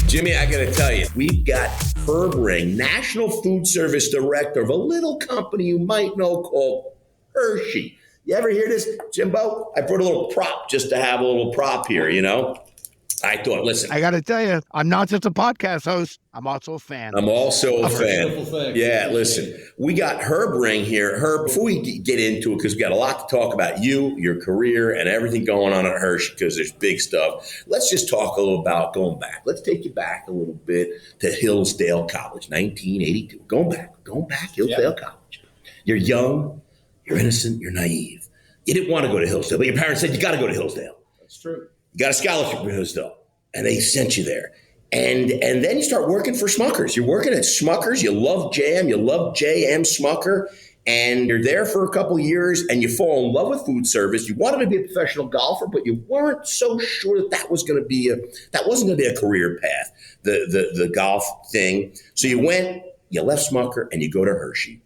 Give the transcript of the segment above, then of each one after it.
Jimmy, I gotta tell you, we've got Herb Ring, National Foodservice Director of a little company you might know called Hershey. You ever hear this, Jimbo? I brought a little prop just to have a little prop here, you know? I thought, listen. I got to tell you, I'm not just a podcast host. I'm also a fan. I'm also a fan. Yeah, listen, we got Herb Ring here. Herb, before we get into it, because we got a lot to talk about you, your career, and everything going on at Hershey, because there's big stuff. Let's just talk a little about going back. Let's take you back a little bit to Hillsdale College, 1982. Going back, Hillsdale College. You're young, you're innocent, you're naive. You didn't want to go to Hillsdale, but your parents said, you got to go to Hillsdale. That's true. You got a scholarship for Hillsdale, and they sent you there. And then you start working for Smuckers. You're working at Smuckers. You love jam. You love J.M. Smucker. And you're there for a couple of years, and you fall in love with food service. You wanted to be a professional golfer, but you weren't so sure that wasn't going to be a career path, the golf thing. So you left Smucker, and you go to Hershey.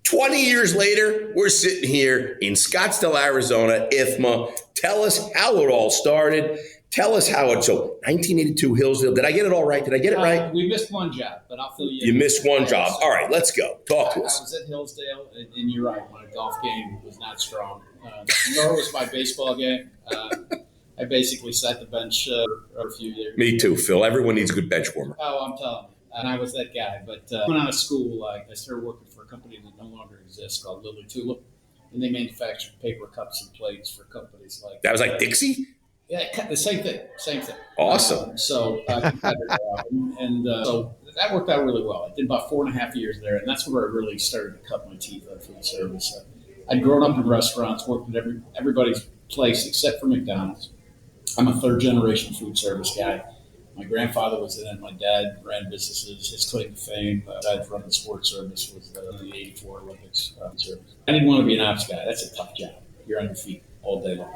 20 years later, we're sitting here in Scottsdale, Arizona, IFMA. Tell us how it all started. Tell us how it, so 1982 Hillsdale. Did I get it all right? Did I get it right? We missed one job, but I'll fill you in. You missed one job. All right, let's go. Talk to us. I was at Hillsdale, and you're right, my golf game was not strong. Nor was my baseball game. I basically sat the bench for a few years. Me too, Phil. Everyone needs a good bench warmer. Oh, I'm telling you. And I was that guy. But when I was school, I started working for a company that no longer exists called Lily Tulip. And they manufactured paper cups and plates for companies like... That was like Dixie? Yeah, the same thing. Awesome. So that worked out really well. I did about 4.5 years there, and that's where I really started to cut my teeth on food service. I'd grown up in restaurants, worked at everybody's place except for McDonald's. I'm a third-generation food service guy. My grandfather was in it. My dad ran businesses. His claim to fame, I'd run the sports service, was the 84 Olympics service. I didn't want to be an ops guy. That's a tough job. You're on your feet all day long.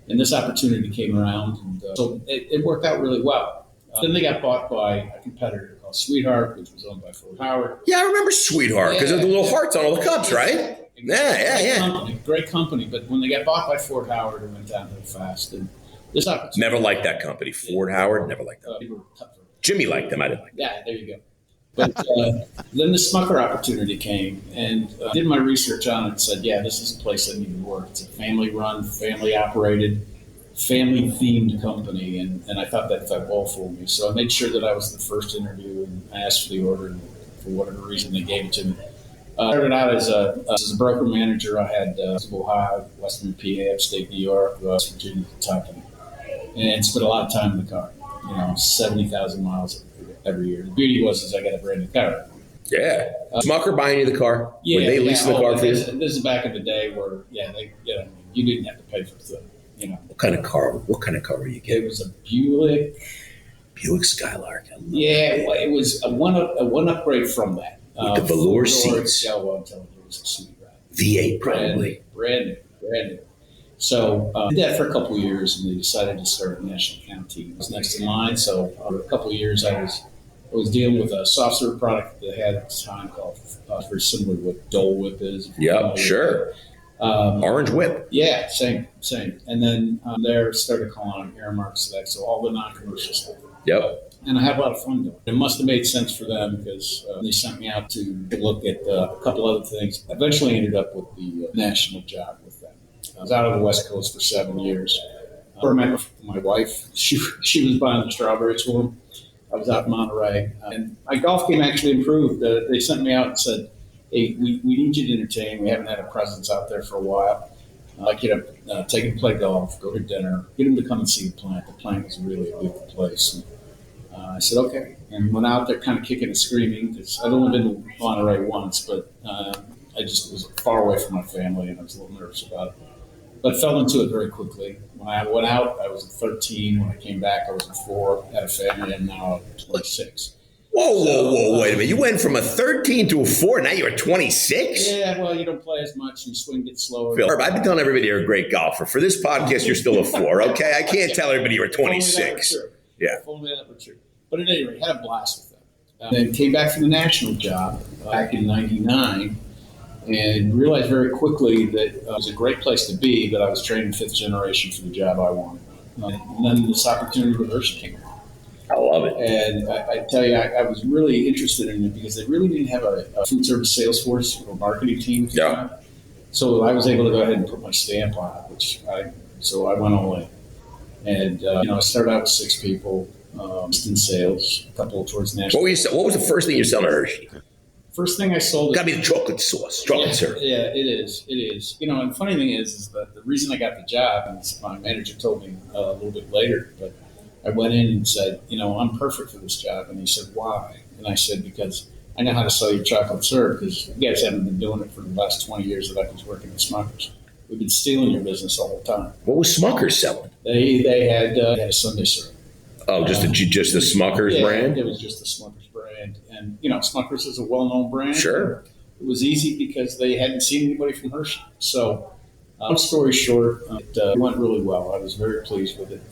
And this opportunity came around, and so it worked out really well. Then they got bought by a competitor called Sweetheart, which was owned by Ford Howard. Yeah, I remember Sweetheart, because of the little hearts on all the cups, right? Yeah. Great company, but when they got bought by Ford Howard, it went downhill fast. And this opportunity. Never liked that company. Ford Howard, never liked that. Jimmy liked them, I didn't like them. Yeah, there you go. But then the Smucker opportunity came, and did my research on it and said, yeah, this is a place I need to work. It's a family-run, family-operated, family-themed company, and I thought that felt well for me. So I made sure that I was the first interview, and I asked for the order, and for whatever reason, they gave it to me. I started out as a broker manager. I had Ohio, Western PA, upstate New York, West Virginia, Kentucky, and spent a lot of time in the car, 70,000 miles every year. The beauty was I got a brand new car. Yeah. Smucker buying you the car? Yeah. Were they leasing the car for you? This is back in the day where, you didn't have to pay for the, What kind of car were you getting? It was a Buick Skylark. It was a one upgrade from that. With the velour seats. Yeah, well, I'm telling you, it was a sweet ride. V8 probably. Brand new. So did that for a couple of years, and they decided to start a national account team. It was next in line. So for a couple of years, I was dealing with a soft serve product that they had at the time called very similar to what Dole Whip is. Yep, sure. Orange Whip. Yeah, same. And then there started calling on Aramark Select, so all the non-commercial stuff. Yep. And I had a lot of fun doing it. It must have made sense for them because they sent me out to look at a couple other things. Eventually ended up with the national job with them. I was out on the West Coast for 7 years. I remember my wife, she was buying the strawberries for them. I was out in Monterey. And my golf game actually improved. They sent me out and said, hey, we need you to entertain. We haven't had a presence out there for a while. I'd like you to take him to play golf, go to dinner, get him to come and see the plant. The plant was really a beautiful place. And, I said, okay. And went out there kind of kicking and screaming because I'd only been to Monterey once, but I just was far away from my family and I was a little nervous about it. But fell into it very quickly. When I went out, I was at 13. When I came back, I was at 4, had a family, and now I'm 26. Whoa, wait a minute. You went from a 13 to a 4, now you're 26? Yeah, well, you don't play as much, and swing gets slower. Phil, I've been telling everybody you're a great golfer. For this podcast, you're still a 4, okay? I can't tell everybody you're 26. Yeah. If only that were true. But at any rate, had a blast with them. Then came back from the national job back in 99. and realized very quickly that it was a great place to be, but I was training fifth generation for the job I wanted. And then this opportunity with Hershey came along. I love it. And I tell you, I was really interested in it because they really didn't have a food service sales force or marketing team. Yeah. So I was able to go ahead and put my stamp on it, so I went all in. And, I started out with 6 people, in sales, a couple towards national. What was the first thing you selling at Hershey? First thing I sold. Got to be the chocolate sauce, chocolate syrup. Yeah, it is. It is. And the funny thing is that the reason I got the job, and my manager told me a little bit later, but I went in and said, I'm perfect for this job. And he said, why? And I said, because I know how to sell your chocolate syrup, because you guys haven't been doing it for the last 20 years that I was working at Smucker's. We've been stealing your business all the time. What was Smucker's selling? They had a Sunday syrup. Oh, just the Smucker's brand? It was just the Smucker's brand. And, Smucker's is a well-known brand. Sure. It was easy because they hadn't seen anybody from Hershey. So, long story short, it went really well. I was very pleased with it.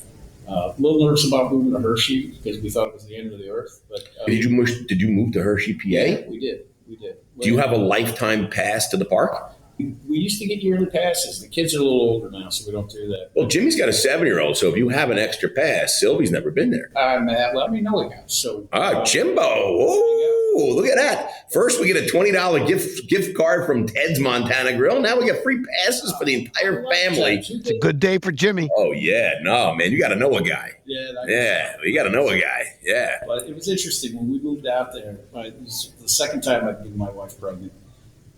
A little nervous about moving to Hershey because we thought it was the end of the earth. But Did you move to Hershey, PA? Yeah, we did. Do you have a lifetime pass to the park? We used to get yearly passes. The kids are a little older now, so we don't do that. Well, Jimmy's got a 7-year-old, so if you have an extra pass, Sylvie's never been there. Let me know it, guys. So, Jimbo. Oh, look at that. First, we get a $20 gift card from Ted's Montana Grill. Now we get free passes for the entire family. It's a good day for Jimmy. Oh, yeah. No, man, you got to know a guy. Yeah, you got to know a guy. Yeah. But it was interesting. When we moved out there, it was the second time I'd been my wife pregnant.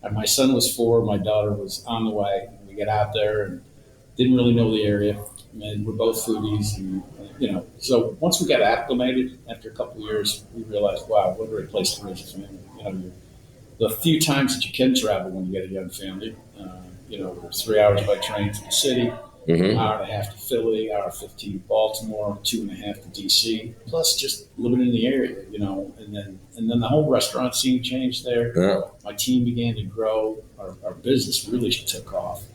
And my son was 4, my daughter was on the way. We got out there and didn't really know the area. And we're both foodies. And, so once we got acclimated, after a couple of years, we realized, wow, what a great place to raise a family. The few times that you can travel when you get a young family, we're 3 hours by train to the city, hour and a half to Philly, hour 15 to Baltimore, 2.5 to DC, plus just living in the area, and then the whole restaurant scene changed there. Yeah. My team began to grow. Our business really took off.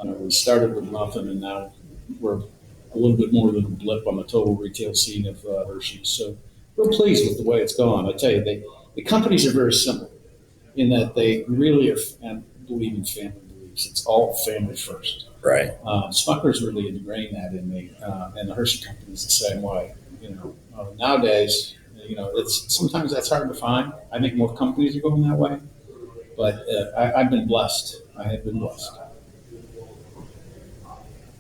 We started with nothing, and now we're a little bit more than a blip on the total retail scene of Hershey. So we're pleased with the way it's gone. I tell you, the companies are very simple in that they really are and believe in family beliefs. It's all family first. Right. Smucker's really ingrained that in me, and the Hershey Company is the same way. Nowadays, sometimes that's hard to find. I think more companies are going that way, but I've been blessed. I have been blessed.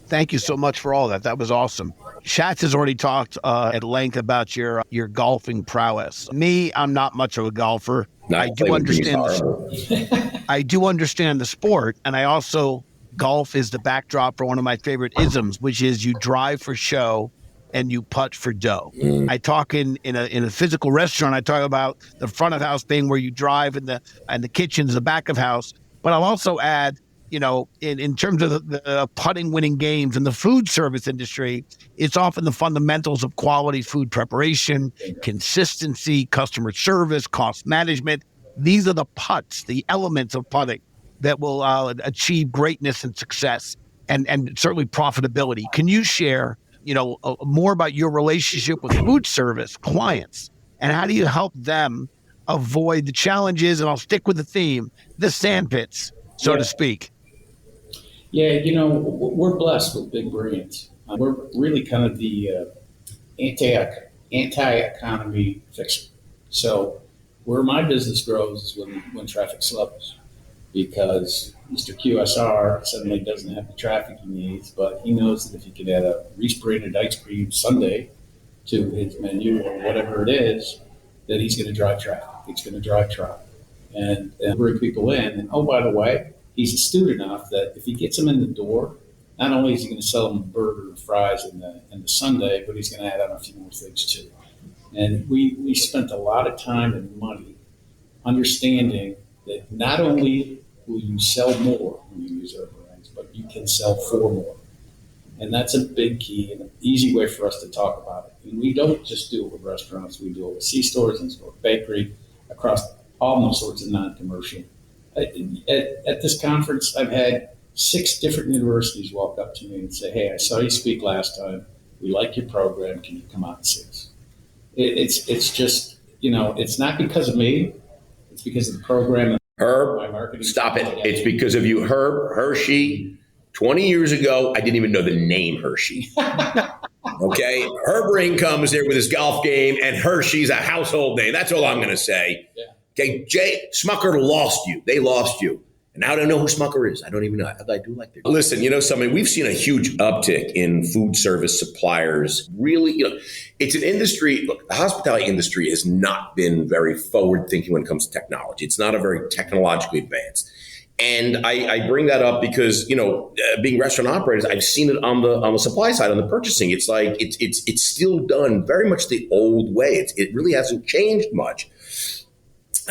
Thank you so much for all that. That was awesome. Schatz has already talked at length about your golfing prowess. Me, I'm not much of a golfer. I do understand the sport, and I also golf is the backdrop for one of my favorite isms, which is you drive for show and you putt for dough. I talk in a physical restaurant. I talk about the front of house being where you drive, and the kitchen's the back of house. But I'll also add, in terms of the putting winning games in the food service industry, it's often the fundamentals of quality food preparation, consistency, customer service, cost management. These are the putts, the elements of putting that will achieve greatness and success and certainly profitability. Can you share, more about your relationship with food service clients and how do you help them avoid the challenges? And I'll stick with the theme, the sandpits, so to speak. Yeah, we're blessed with big brands. We're really kind of the anti-economy fixer. So where my business grows is when traffic slows, because Mr. QSR suddenly doesn't have the traffic he needs, but he knows that if he could add a Reese-branded ice cream sundae to his menu or whatever it is, that he's going to drive traffic. It's going to drive traffic and bring people in. And oh, by the way, he's astute enough that if he gets them in the door, not only is he going to sell them a burger and fries and the sundae, but he's going to add on a few more things too. And we spent a lot of time and money understanding that not only will you sell more when you use our brands, but you can sell for more. And that's a big key and an easy way for us to talk about it. And we don't just do it with restaurants. We do it with C-stores and store bakery across all sorts of non-commercial. At this conference, I've had 6 different universities walk up to me and say, "Hey, I saw you speak last time. We like your program. Can you come out and see us?" It's just, it's not because of me. It's because of the program. My Herb, marketing stop it. team, It's because of you, Herb, Hershey. 20 years ago, I didn't even know the name Hershey. Okay? Herb Ring comes there with his golf game, and Hershey's a household name. That's all I'm going to say. Yeah. Okay, Smucker lost you. They lost you. And now I don't know who Smucker is. I don't even know. I do like their. Listen, something, we've seen a huge uptick in food service suppliers. Really, it's an industry. Look, the hospitality industry has not been very forward thinking when it comes to technology. It's not a very technologically advanced. And I bring that up because, being restaurant operators, I've seen it on the supply side, on the purchasing. It's like it's still done very much the old way. It really hasn't changed much.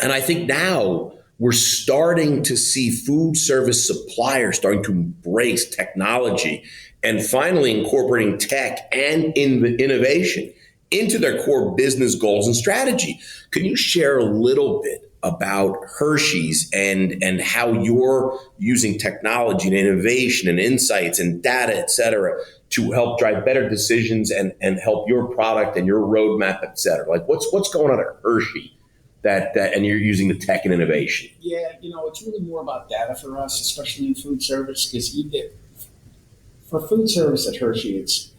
And I think now we're starting to see food service suppliers starting to embrace technology and finally incorporating tech and innovation into their core business goals and strategy. Can you share a little bit about Hershey's and how you're using technology and innovation and insights and data, et cetera, to help drive better decisions and help your product and your roadmap, et cetera? Like what's going on at Hershey that and you're using the tech and innovation? Yeah, it's really more about data for us, especially in food service, because for food service at Hershey, it's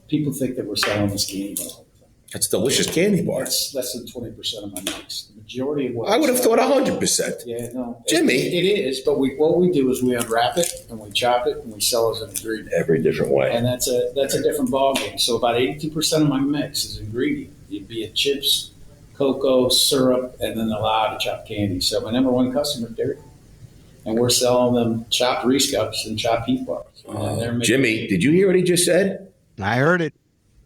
people think that we're selling this candy bar. That's delicious candy bar. That's less than 20% of my mix. The majority of what I would have thought 100%. Yeah, no, Jimmy, it is. But what we do is we unwrap it and we chop it and we sell it as an ingredient. Every different way, and that's a different ballgame. So about 82% of my mix is ingredient. It'd be chips, cocoa, syrup, and then a lot of chopped candy. So my number one customer is Dairy Queen. And we're selling them chopped Reese cups and chopped Heath bars. Jimmy, did you hear what he just said? I heard it.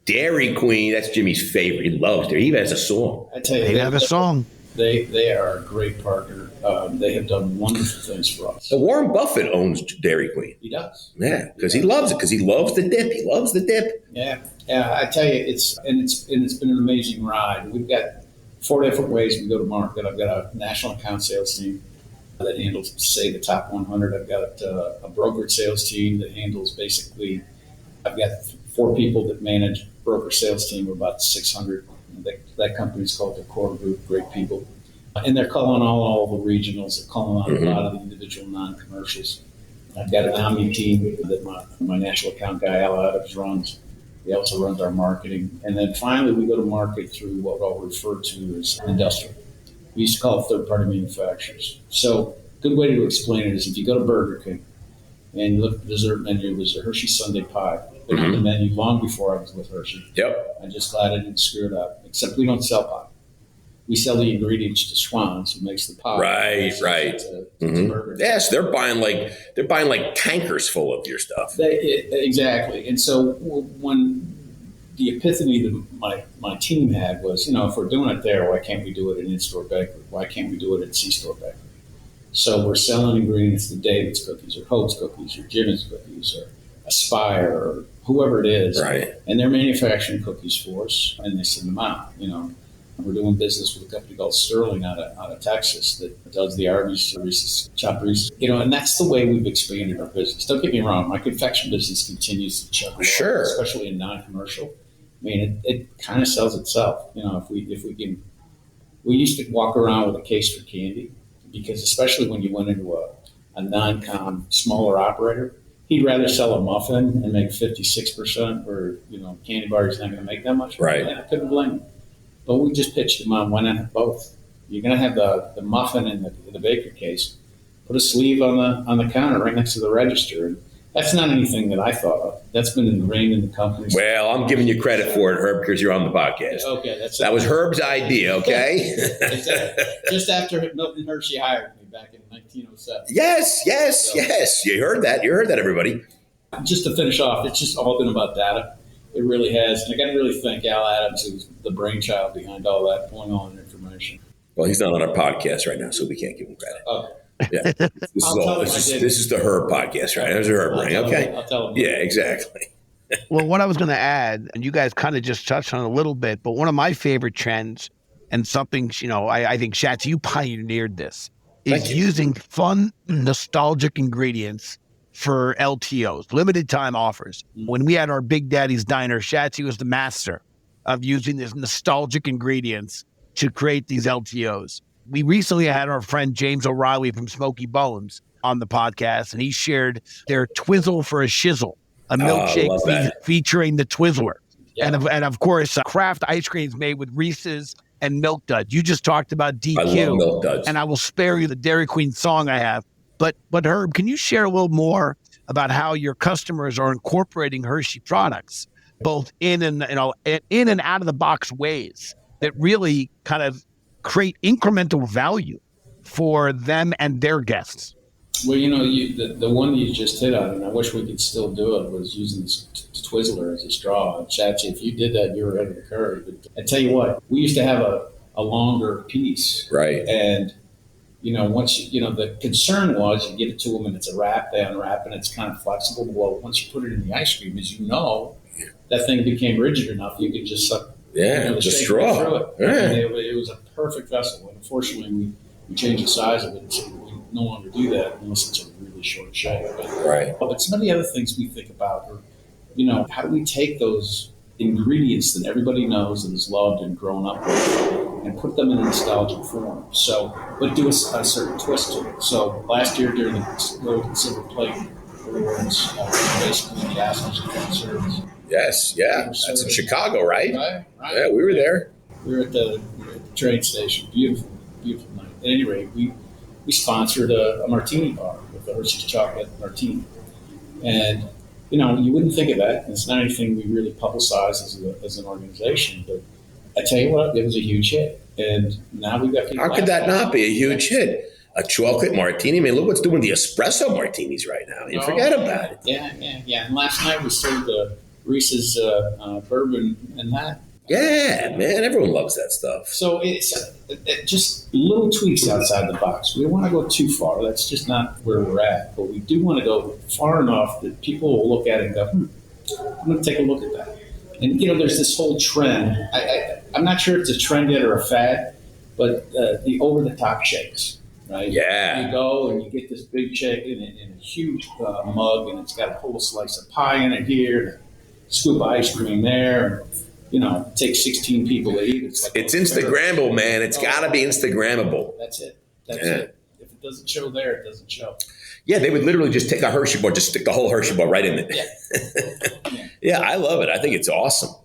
Dairy Queen, that's Jimmy's favorite. He loves Dairy. He even has a song. I tell you, They have a song. They are a great partner. They have done wonderful things for us. So Warren Buffett owns Dairy Queen. He does. Yeah, because he loves it. Because he loves the dip. He loves the dip. Yeah. I tell you, it's been an amazing ride. We've got 4 different ways we go to market. I've got a national account sales team that handles, say, the top 100. I've got a brokered sales team that handles basically. I've got 4 people that manage broker sales team of about 600. That company's called the Core Group. Great people, and they're calling all the regionals. They're calling on a lot of the individual non-commercials. I've got an Omni team that my national account guy Al Adams runs. He also runs our marketing. And then finally, we go to market through what I'll refer to as industrial. We used to call it third-party manufacturers. So good way to explain it is if you go to Burger King and you look at the dessert menu, there's a Hershey Sundae pie. Been on the menu long before I was with Hershey. Yep. I'm just glad I didn't screw it up, except we don't sell pie. We sell the ingredients to Schwann's, who makes the pie. Right. To Mm-hmm. Yes, they're buying like tankers full of your stuff. Exactly. And so when the epiphany that my team had was, if we're doing it there, why can't we do it in in-store bakery? Why can't we do it in C-store bakery? So we're selling ingredients to David's Cookies or Hope's Cookies or Jimmy's Cookies or Aspire or whoever it is. Right. And they're manufacturing cookies for us and they send them out, We're doing business with a company called Sterling out of Texas that does the Arby's, Reese's, chopped Reese's, and that's the way we've expanded our business. Don't get me wrong, my confection business continues to chug along, sure, especially in non-commercial. I mean, it kind of sells itself. If we can, we used to walk around with a case for candy because especially when you went into a non-com smaller operator, he'd rather sell a muffin and make 56% or, candy bar is not going to make that much. Right. And I couldn't blame him. But we just pitched him on why not have both? You're going to have the muffin in the baker case. Put a sleeve on the counter right next to the register. And that's not anything that I thought of. That's been ingrained in the company. Well, I'm giving you credit for it, Herb, because you're on the podcast. Okay, that was Herb's idea. Okay. Just after Milton Hershey hired me back in 1907. Yes. You heard that. Everybody. Just to finish off, it's just all been about data. It really has. And I got to really thank Al Adams, who's the brainchild behind all that, pulling all that information. Well, he's not on our podcast right now, so we can't give him credit. Okay. Yeah. This is the Herb podcast, right? There's a Herb ring. Okay. I'll tell him. Yeah, exactly. Well, what I was going to add, and you guys kind of just touched on it a little bit, but one of my favorite trends and something, I think, Schatz, you pioneered this, is using fun, nostalgic ingredients for LTOs, limited time offers. When we had our Big Daddy's Diner, Shatsy was the master of using these nostalgic ingredients to create these LTOs. We recently had our friend James O'Reilly from Smoky Bones on the podcast, and he shared their Twizzle for a Shizzle, a milkshake love that. featuring the Twizzler. Yeah. And of course, Kraft ice cream is made with Reese's and Milk Duds. You just talked about DQ. I love Milk Duds. And I will spare you the Dairy Queen song I have. But Herb, can you share a little more about how your customers are incorporating Hershey products, both in and out of the box ways that really kind of create incremental value for them and their guests? Well, the one you just hit on, and I wish we could still do it, was using the Twizzler as a straw. Chachi, if you did that, you were ahead of the curve. But I tell you what, we used to have a longer piece. Right. And, once the concern was you give it to them and it's a wrap, they unwrap, and it's kind of flexible. Well, once you put it in the ice cream, as that thing became rigid enough, you could just suck the straw. Right through it. Yeah. And it was a perfect vessel. And unfortunately, we changed the size of it, so we no longer do that unless it's a really short shake. But some of the other things we think about are, how do we take those ingredients that everybody knows and has loved and grown up with and put them in a nostalgic form? So, but do a certain twist to it. So last year during the Gold and Silver Plate Awards, basically the Ashes of Foodservice. Yes, yeah. That's in Chicago, right? Right. Yeah, we were there. We were at the train station. Beautiful, beautiful night. At any rate, we sponsored a martini bar with the Hershey's chocolate martini. And, you wouldn't think of that. It's not anything we really publicize as an organization. But I tell you what, it was a huge hit. And now we've got people. How could that not be a huge hit? A chocolate martini. I mean, look what's doing the espresso martinis right now. You forget about it. Yeah. And last night we served Reese's bourbon and that. Yeah, man. Everyone loves that stuff. So it's just little tweaks outside the box. We don't want to go too far. That's just not where we're at. But we do want to go far enough that people will look at it and go, I'm going to take a look at that. And, there's this whole trend. I'm not sure if it's a trend yet or a fad, but the over-the-top shakes, right? Yeah. You go and you get this big shake in a huge mug, and it's got a whole slice of pie in it here, and a scoop of ice cream there. It takes 16 people to eat. It's Instagrammable, man. It's got to be Instagrammable. That's it. That's it. If it doesn't show there, it doesn't show. Yeah, they would literally just take a Hershey bar, just stick the whole Hershey bar right in it. Yeah. Yeah, I love it. I think it's awesome.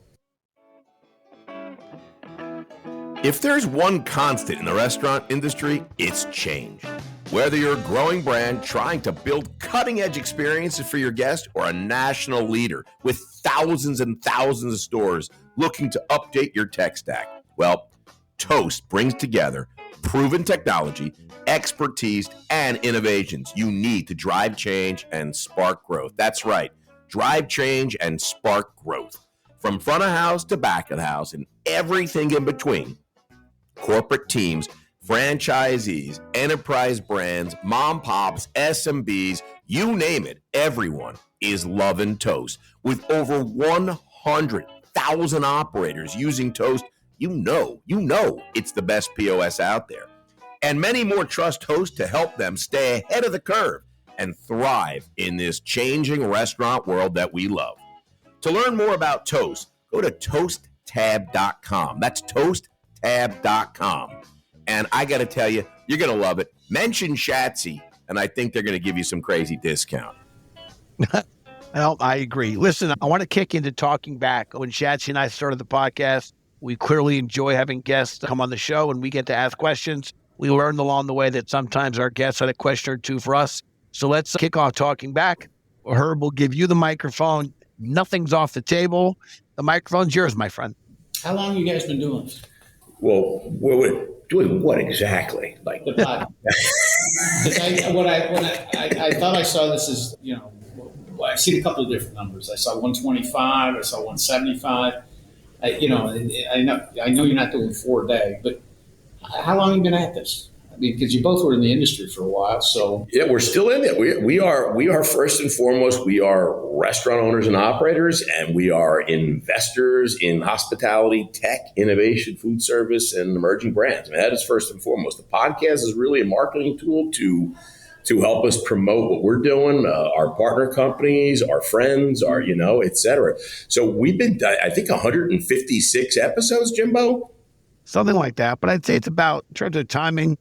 If there's one constant in the restaurant industry, it's change. Whether you're a growing brand trying to build cutting-edge experiences for your guests or a national leader with thousands and thousands of stores looking to update your tech stack, well, Toast brings together proven technology, expertise, and innovations you need to drive change and spark growth. That's right, drive change and spark growth. From front of house to back of the house and everything in between, corporate teams, franchisees, enterprise brands, mom pops, SMBs, you name it, everyone is loving Toast. With over 100,000 operators using Toast, you know it's the best POS out there. And many more trust Toast to help them stay ahead of the curve and thrive in this changing restaurant world that we love. To learn more about Toast, go to toasttab.com. That's toasttab.com. And I got to tell you, you're going to love it. Mention Shatsy, and I think they're going to give you some crazy discount. Well, I agree. Listen, I want to kick into talking back. When Shatsy and I started the podcast, we clearly enjoy having guests come on the show, and we get to ask questions. We learned along the way that sometimes our guests had a question or two for us. So let's kick off talking back. Herb will give you the microphone. Nothing's off the table. The microphone's yours, my friend. How long have you guys been doing this? Well, we're doing what exactly? Like the pod. I thought I saw this as, I've seen a couple of different numbers. I saw 125. I saw 175. I know you're not doing 4 a day, but how long have you been at this? I mean, because you both were in the industry for a while, so yeah, we're still in it. We are first and foremost, we are restaurant owners and operators, and we are investors in hospitality, tech, innovation, food service, and emerging brands. I mean, that is first and foremost. The podcast is really a marketing tool to help us promote what we're doing, our partner companies, our friends, our et cetera. So we've been, I think, 156 episodes, Jimbo. something like that. But I'd say it's about, in terms of timing,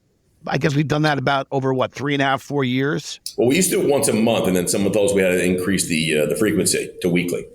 I guess we've done that about over 3.5, 4 years. Well, we used to do it once a month, and then some of those we had to increase the frequency to weekly.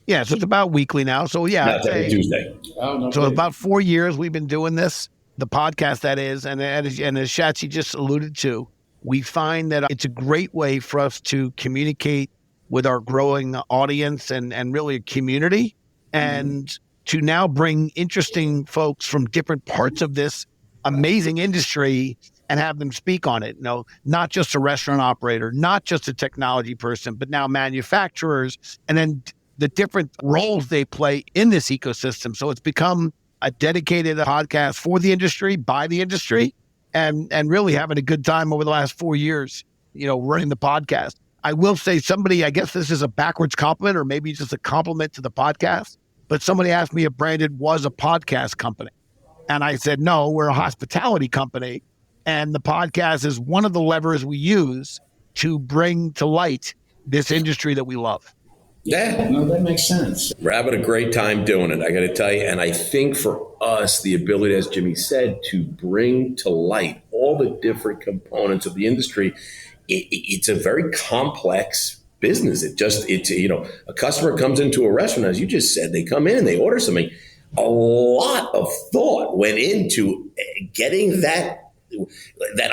Yeah, so it's about weekly now. So yeah, Now it's every Tuesday. Oh, no. so about 4 years we've been doing this, the podcast that is, and as Shatsy just alluded to, we find that it's a great way for us to communicate with our growing audience and really a community, and to now bring interesting folks from different parts of this amazing industry and have them speak on it. Not just a restaurant operator, not just a technology person, but now manufacturers, and then the different roles they play in this ecosystem. So it's become a dedicated podcast for the industry, by the industry, and really having a good time over the last 4 years, running the podcast. I will say I guess this is a backwards compliment, or maybe just a compliment to the podcast, but somebody asked me if Branded was a podcast company. And I said, no, we're a hospitality company. And the podcast is one of the levers we use to bring to light this industry that we love. Yeah. No, that makes sense. We're having a great time doing it, I got to tell you. And I think for us, the ability, as Jimmy said, to bring to light all the different components of the industry, it's a very complex business. A customer comes into a restaurant, as you just said, they come in and they order something. A lot of thought went into getting that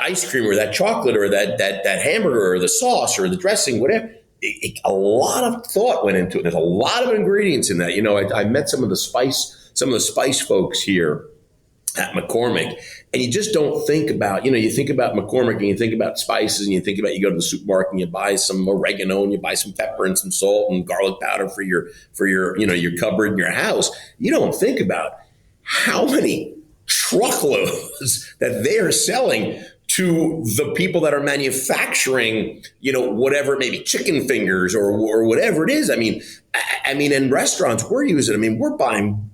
ice cream or that chocolate or that hamburger or the sauce or the dressing, whatever. A lot of thought went into it. There's a lot of ingredients in that. I met some of the spice folks here at McCormick, and you just don't think about, you think about McCormick and you think about spices, and you go to the supermarket and you buy some oregano and you buy some pepper and some salt and garlic powder for your your cupboard in your house. You don't think about how many truckloads that they are selling to the people that are manufacturing, whatever, maybe chicken fingers or whatever it is. I mean, in restaurants, we're using, we're buying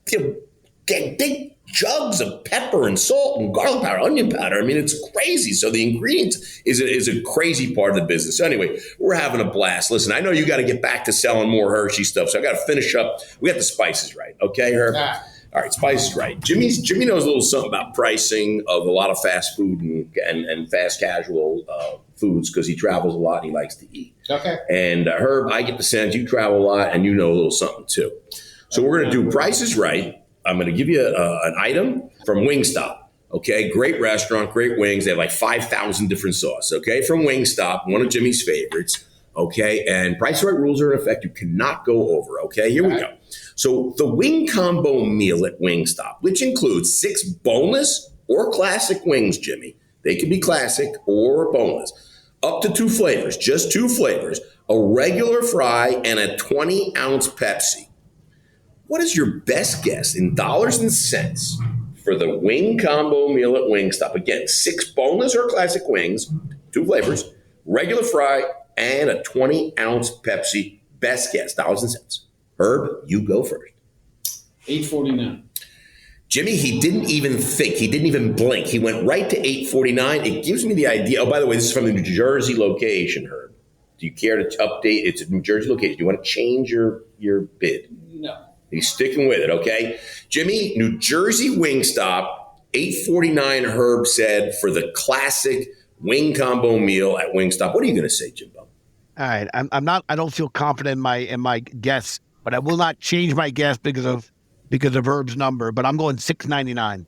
big jugs of pepper and salt and garlic powder, onion powder. It's crazy. So the ingredients is a crazy part of the business. So anyway, we're having a blast. Listen, I know you got to get back to selling more Hershey stuff, so I got to finish up. We got the spices right. Okay, Herb? All right, spices right. Jimmy knows a little something about pricing of a lot of fast food and fast casual foods, because he travels a lot and he likes to eat. Okay. And Herb, I get the sense you travel a lot and you know a little something too. So we're going to do prices right. I'm going to give you an item from Wingstop. Okay, great restaurant, great wings. They have like 5,000 different sauces. Okay, from Wingstop, one of Jimmy's favorites. Okay, and price right rules are in effect. You cannot go over. Okay, here we go. So the wing combo meal at Wingstop, which includes 6 boneless or classic wings, Jimmy. They can be classic or boneless. Up to 2 flavors, just 2 flavors, a regular fry and a 20-ounce Pepsi. What is your best guess in dollars and cents for the wing combo meal at Wingstop? Again, 6 boneless or classic wings, 2 flavors, regular fry, and a 20-ounce Pepsi. Best guess, dollars and cents. Herb, you go first. $8.49. Jimmy, he didn't even think. He didn't even blink. He went right to $8.49. It gives me the idea. Oh, by the way, this is from the New Jersey location, Herb. Do you care to update? It's a New Jersey location. Do you want to change your bid? No. He's sticking with it, okay? Jimmy, New Jersey Wingstop, $8.49, Herb said, for the classic wing combo meal at Wingstop. What are you going to say, Jimbo? All right, I don't feel confident in my guess, but I will not change my guess because of Herb's number. But I'm going $6.99.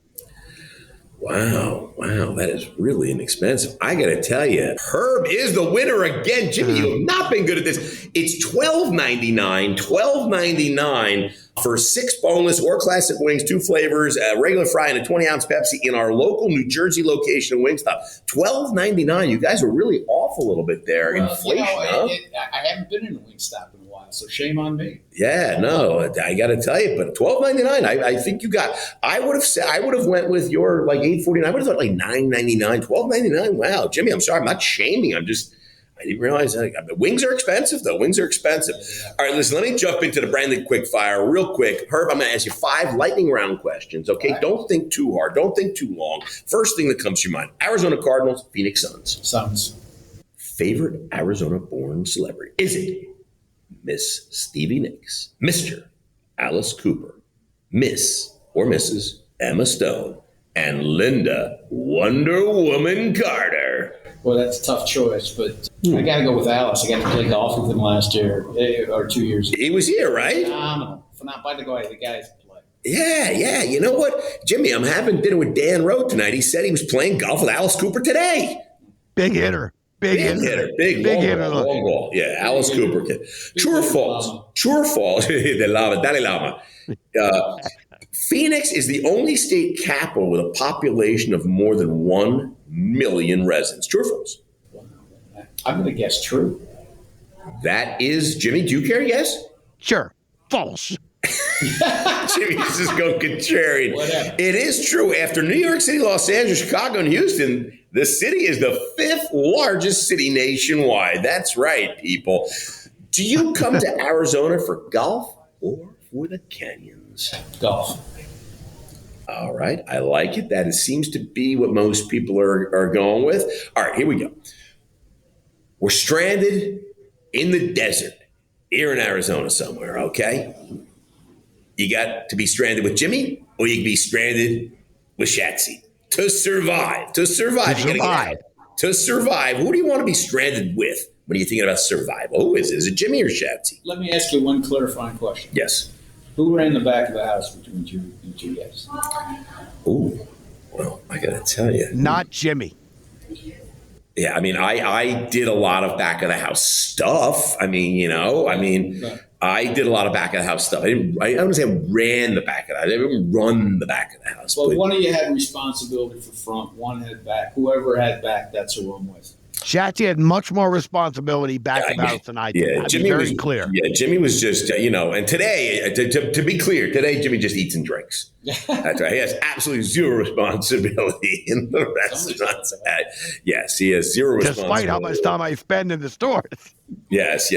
Wow, that is really inexpensive. I got to tell you, Herb is the winner again. Jimmy, you have not been good at this. It's $12.99 for 6 boneless or classic wings, 2 flavors, a regular fry, and a 20-ounce Pepsi in our local New Jersey location of Wingstop. $12.99. You guys are really off a little bit there. Inflation, huh? I haven't been in a Wingstop in a while, so shame on me. Yeah, no, I got to tell you, but $12.99. I think you got. I would have went with your like $8.49. I would have thought like $9.99, $12.99. Wow, Jimmy, I'm sorry, I'm not shaming. I didn't realize that. Wings are expensive, though. Wings are expensive. Yeah. All right, listen, let me jump into the Branded Quickfire real quick. Herb, I'm going to ask you 5 lightning round questions, okay? Right. Don't think too hard. Don't think too long. First thing that comes to your mind, Arizona Cardinals, Phoenix Suns. Suns. Favorite Arizona-born celebrity? Is it Miss Stevie Nicks, Mr. Alice Cooper, Miss or Mrs. Emma Stone, and Linda Wonder Woman Carter. Well, that's a tough choice, but I got to go with Alice. I got to play golf with him last year or 2 years ago. He was here, right? Phenomenal. By the guys play. Yeah. You know what, Jimmy? I'm having dinner with Dan Rowe tonight. He said he was playing golf with Alice Cooper today. Big hitter. Big hitter. Big long ball. Yeah, Alice Cooper kid. True or false? True or false? The Lama, Dalai Lama. Phoenix is the only state capital with a population of more than 1 million residents. True or false? I'm going to guess true. That is, Jimmy, do you care to guess? Sure. False. Jimmy's just going contrarian. Whatever. It is true. After New York City, Los Angeles, Chicago, and Houston, the city is the 5th largest city nationwide. That's right, people. Do you come to Arizona for golf or for the canyons? Golf. All right. I like it. That seems to be what most people are going with. All right, here we go. We're stranded in the desert here in Arizona somewhere, okay? You got to be stranded with Jimmy, or you can be stranded with Shatsy. To survive. You gotta get out. To survive. Who do you want to be stranded with when you're thinking about survival? Who is it? Is it Jimmy or Shatsy? Let me ask you one clarifying question. Yes. Who ran the back of the house between you two guys? Ooh. Well, I got to tell you. Not Jimmy. Yeah, I mean, I did a lot of back of the house stuff. I did a lot of back of the house stuff. I don't want to say I ran the back of the house. I didn't run the back of the house. Well, one of you had responsibility for front, one had back. Whoever had back, that's who I'm with. Shatsy had much more responsibility back of the house than I did. Yeah, Jimmy was clear. Yeah, Jimmy was just, and today, to be clear, today Jimmy just eats and drinks. That's right. He has absolutely zero responsibility in the restaurants. Yes, he has zero responsibility. Despite how much time I spend in the stores. Yes.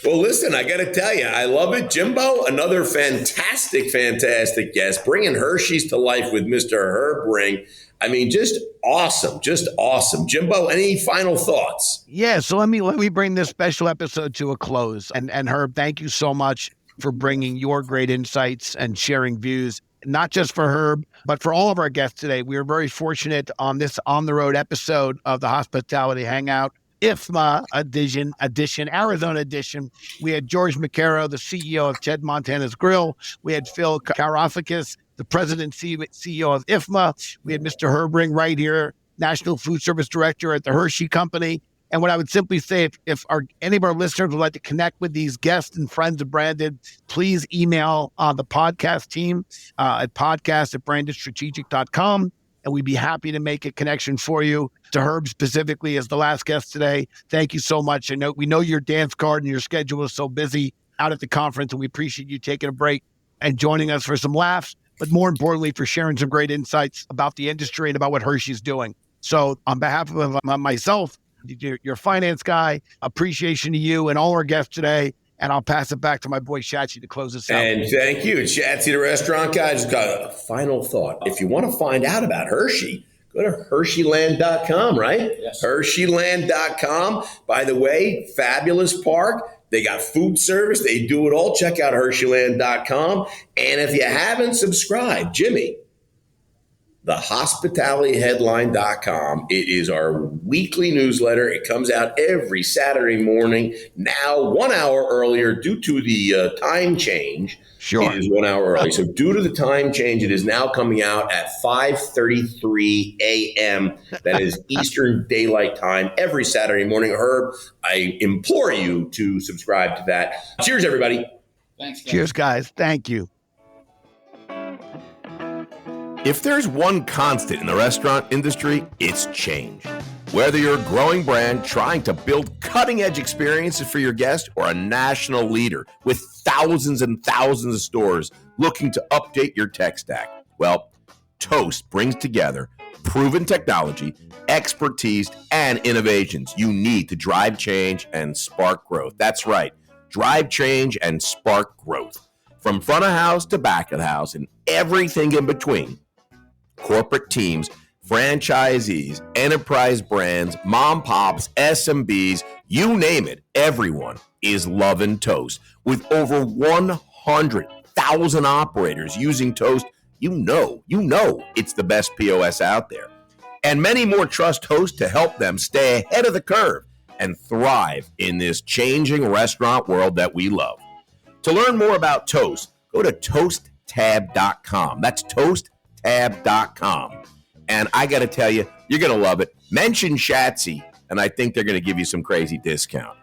Well, listen, I got to tell you, I love it. Jimbo, another fantastic guest, bringing Hershey's to life with Mr. Herb Ring. I mean, just awesome. Jimbo, any final thoughts? Yeah, so let me bring this special episode to a close. And Herb, thank you so much for bringing your great insights and sharing views, not just for Herb, but for all of our guests today. We are very fortunate on this on-the-road episode of the Hospitality Hangout, IFMA edition, Arizona edition. We had George McCarrow, the CEO of Ted Montana's Grill. We had Phil Karafakis, the president and CEO of IFMA. We had Mr. Herb Ring right here, National Foodservice Director at the Hershey Company. And what I would simply say, if any of our listeners would like to connect with these guests and friends of Branded, please email the podcast team at podcast@brandedstrategic.com. And we'd be happy to make a connection for you. To Herb specifically as the last guest today, thank you so much. We know your dance card and your schedule is so busy out at the conference, and we appreciate you taking a break and joining us for some laughs, but more importantly, for sharing some great insights about the industry and about what Hershey's doing. So on behalf of myself, your finance guy, appreciation to you and all our guests today. And I'll pass it back to my boy Shatsy to close this out. And thank you, Shatsy, the restaurant guy. Just got a final thought. If you want to find out about Hershey, go to Hersheyland.com, right? Yes. Hersheyland.com. By the way, fabulous park. They got food service. They do it all. Check out Hersheyland.com. And if you haven't subscribed, Jimmy, thehospitalityheadline.com. It is our weekly newsletter. It comes out every Saturday morning, now 1 hour earlier due to the time change. Sure. It is 1 hour early. So due to the time change, it is now coming out at 5:33 a.m. That is Eastern Daylight Time every Saturday morning. Herb, I implore you to subscribe to that. Cheers, everybody. Thanks, guys. Cheers, guys. Thank you. If there's one constant in the restaurant industry, it's change. Whether you're a growing brand trying to build cutting-edge experiences for your guests or a national leader with thousands and thousands of stores looking to update your tech stack, well, Toast brings together proven technology, expertise, and innovations you need to drive change and spark growth. That's right, drive change and spark growth. From front of house to back of the house and everything in between. Corporate teams, franchisees, enterprise brands, mom pops, SMBs, you name it, everyone is loving Toast. With over 100,000 operators using Toast you know it's the best POS out there. And many more trust Toast to help them stay ahead of the curve and thrive in this changing restaurant world that we love. To learn more about Toast, go to toasttab.com. That's toasttab.com. And I got to tell you, you're going to love it. Mention Shatsy, and I think they're going to give you some crazy discount.